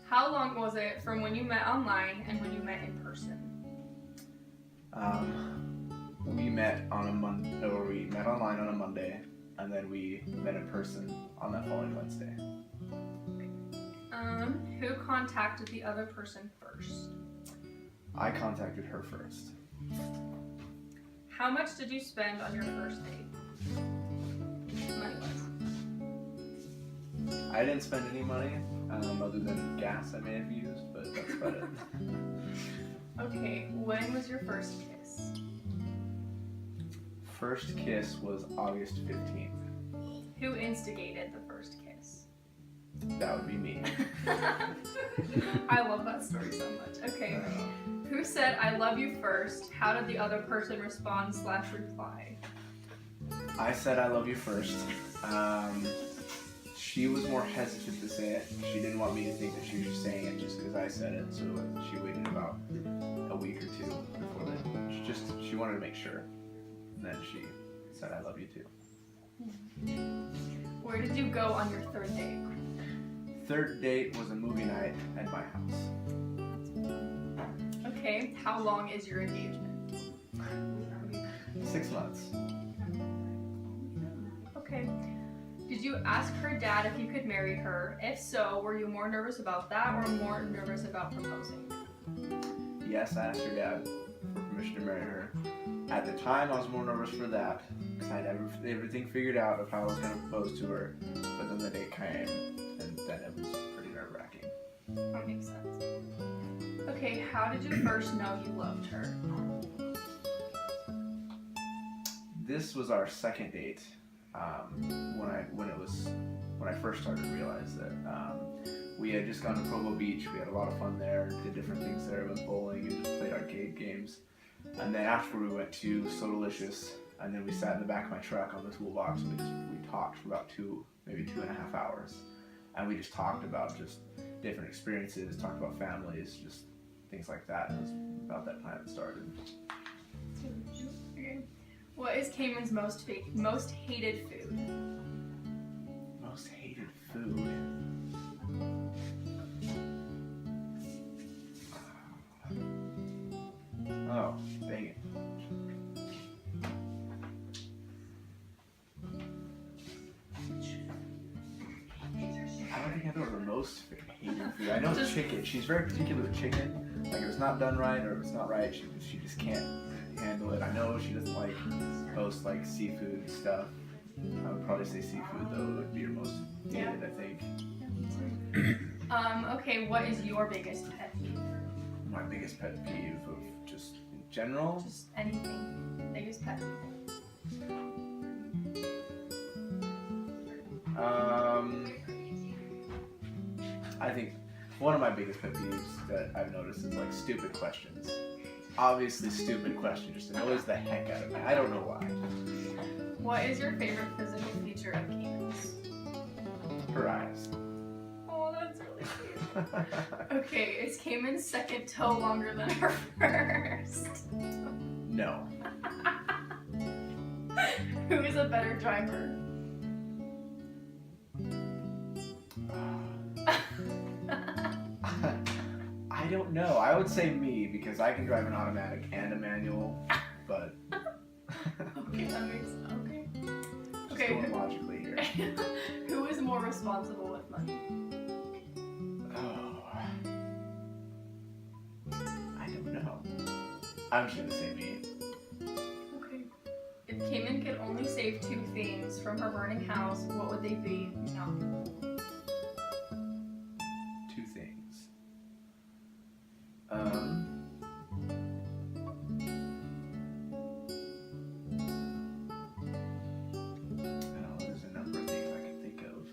How long was it from when you met online and when you met in person? We met on a we met online on a Monday, and then we met in person on that following Wednesday. Who contacted the other person first? I contacted her first. How much did you spend on your first date? Money-wise. I didn't spend any money, other than gas I may have used, but that's about it. Okay, when was your first kiss? First kiss was August 15th. Who instigated the first kiss? That would be me. I love that story so much. Okay. Who said I love you first? How did the other person respond/reply? I said I love you first. She was more hesitant to say it. She didn't want me to think that she was just saying it just because I said it, so she waited about a week or two before that. She wanted to make sure. And then she said I love you too. Where did you go on your third date? Third date was a movie night at my house. Okay, how long is your engagement? 6 months. Okay. Did you ask her dad if you could marry her? If so, were you more nervous about that or more nervous about proposing? Yes, I asked her dad for permission to marry her. At the time, I was more nervous for that because I had everything figured out of how I was going to propose to her. But then the date came, and then it was pretty nerve-wracking. That makes sense. Okay, how did you first know you loved her? This was our second date. When I first started to realize that we had just gone to Provo Beach. We had a lot of fun there, did different things there, went bowling and just played arcade games. And then after we went to So Delicious, and then we sat in the back of my truck on the toolbox and we talked for about maybe 2.5 hours. And we just talked about just different experiences, talked about families, just things like that. It was about that time it started. Okay. What is Kaymin's most hated food? Most hated food? Oh, dang it. I don't think I know her most hated food. I know it's chicken. She's very particular with chicken. Like if it's not done right or if it's not right, she just can't handle it. I know she doesn't like most like seafood stuff. I would probably say seafood though would be her most hated, I think. Okay, what is your biggest pet peeve? My biggest pet peeve of just in general? Just anything. Biggest pet peeve. I think one of my biggest pet peeves that I've noticed is like stupid questions. Obviously stupid question just annoys the heck out of me. I don't know why. What is your favorite physical feature of Kaymin's? Her eyes. Oh, that's really cute. Okay, is Kaymin's second toe longer than her first? No. Who is a better driver? I don't know. I would say me because I can drive an automatic and a manual, but Okay, that makes sense. Okay. just Okay. going logically here. Who is more responsible with money? Oh, I don't know. I'm just gonna say me. Okay. If Kaymin could only save 2 things from her burning house, what would they be? No. 2 things. There's a number of things I can think of.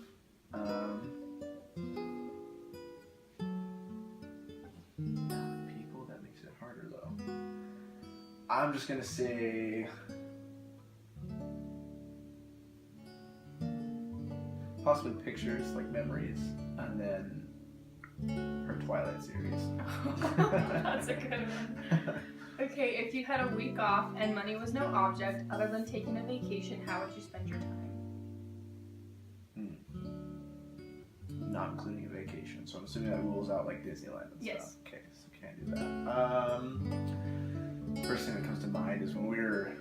People, that makes it harder though. I'm just gonna say possibly pictures, like memories, and then her Twilight series. That's a good one. Okay, if you had a week off and money was no object other than taking a vacation, how would you spend your time? Not including a vacation. destination. So I'm assuming that rules out like Disneyland and Yes. stuff. Okay, so can't do that. First thing that comes to mind is when we were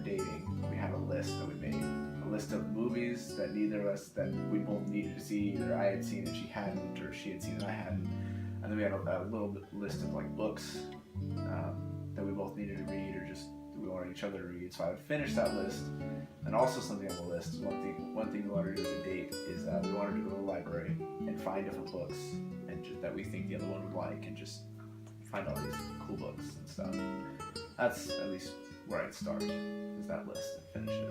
dating, we had a list that we made. A list of movies that neither of us, that we both needed to see. Either I had seen and she hadn't, or she had seen and I hadn't. And then we had a little list of like books that we both needed to read, or just we wanted each other to read. So I would finish that list. And also something on the list, one thing we wanted to do as a date is we wanted to go to the library and find different books and that we think the other one would like, and just find all these cool books and stuff. That's at least where I'd start, is that list, and finish it.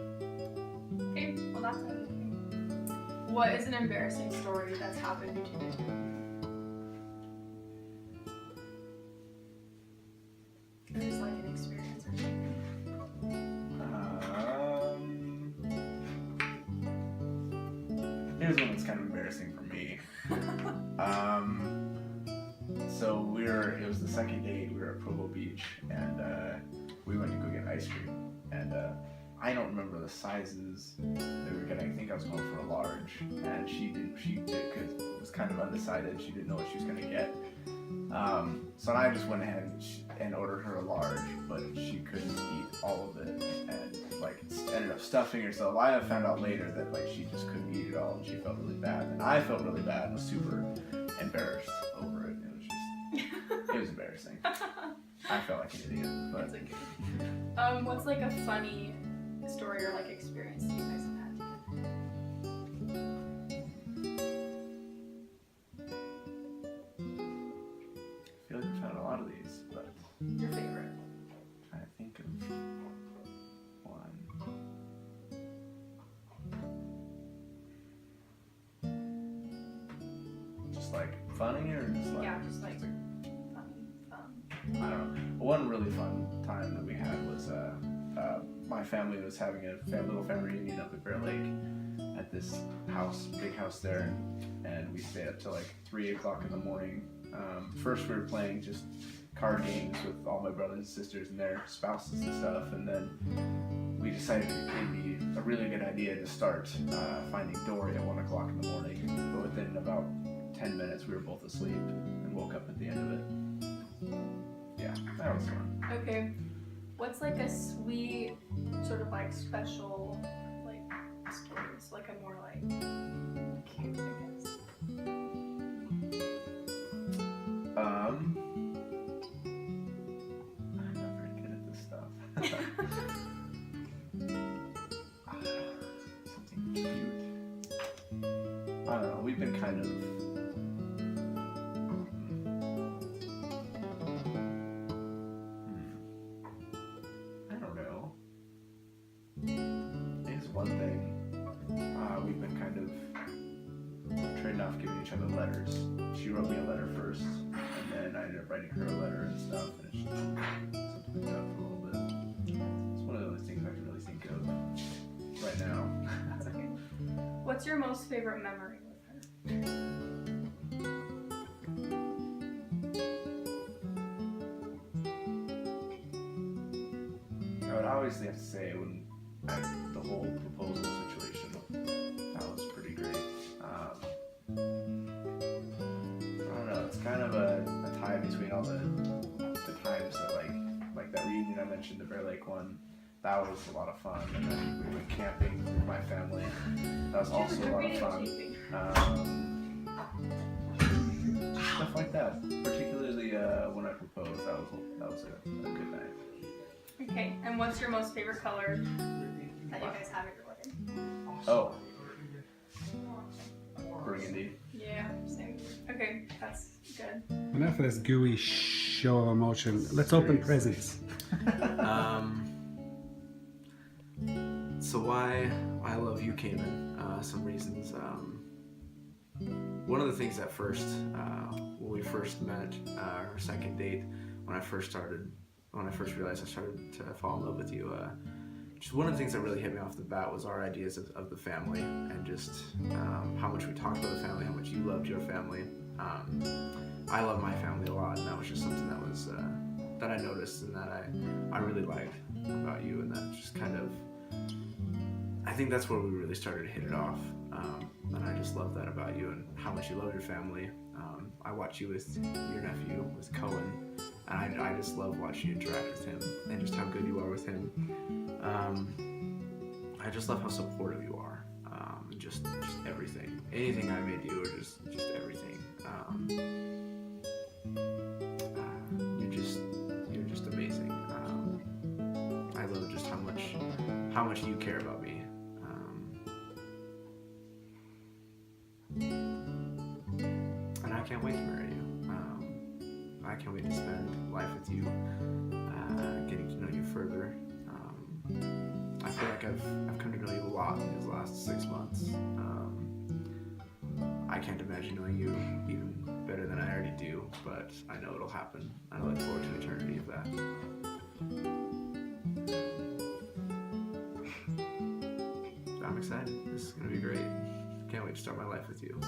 Okay, well that's everything. What is an embarrassing story that's happened between you two? Or just like an experience or something. Here's one that's kind of embarrassing for me. So it was the second date, we were at Provo Beach, and we went to go get ice cream. And I don't remember the sizes that we were getting. I think I was going for a large, and she was kind of undecided. She didn't know what she was gonna get. So I just went ahead and ordered her a large, but she couldn't eat all of it, and like ended up stuffing herself. I found out later that like she just couldn't eat it all, and she felt really bad, and I felt really bad and was super embarrassed over it. It was embarrassing. I felt like an idiot, but That's okay. What's like a funny story or like experience that you guys have had I feel like we found a lot of these, but together? Your favorite? I'm trying to think of one. Just like funny, or just like Yeah, just like just funny, fun. I don't know. One really fun time that we had was my family was having a little family reunion up at Bear Lake at this big house there, and we stayed up till like 3 o'clock in the morning. First we were playing just card games with all my brothers and sisters and their spouses and stuff, and then we decided it'd be a really good idea to start Finding Dory at 1 o'clock in the morning. But within about 10 minutes we were both asleep and woke up at the end of it. Yeah, that was fun. Okay. What's like a sweet, sort of like special, like story? It's like a more like cute, I guess. I'm not very good at this stuff. Something cute. I don't know. We've been kind of. I don't know. It's one thing. We've been kind of trading off giving each other letters. She wrote me a letter first, and then I ended up writing her a letter and stuff, and it's just something we've done for a little bit. It's one of those things I can really think of right now. That's okay. What's your most favorite memory with her? I would obviously have to say the whole proposal situation, that was pretty great. I don't know, it's kind of a tie between all the times that like that reunion I mentioned, the Bear Lake one, that was a lot of fun. And then we went camping with my family, that was also a lot of fun. Stuff like that, particularly when I proposed, that was a good night. Okay, and what's your most favorite color that you guys have at your wedding? Oh, burgundy. Yeah, same. Okay, that's good. Enough of this gooey show of emotion. Let's open presents. So why I love you, Kaymin. Some reasons. One of the things at first, when we first met, our second date, when I first realized I started to fall in love with you, just one of the things that really hit me off the bat was our ideas of the family, and just how much we talked about the family, how much you loved your family. I love my family a lot, and that was just something that was that I noticed and that I really liked about you, and that just kind of, I think that's where we really started to hit it off. And I just love that about you and how much you love your family. I watch you with your nephew, with Cohen, and I just love watching you interact with him and just how good you are with him. I just love how supportive you are. Just everything. Anything I may do, or just everything. You're just amazing. I love just how much you care about me. And I can't wait to marry you. I can't wait to spend life with you, getting to know you further. I feel like I've come to know you a lot in these last 6 months. I can't imagine knowing you even better than I already do, but I know it'll happen. I look forward to eternity of that. I'm excited. This is gonna be great. Can't wait to start my life with you.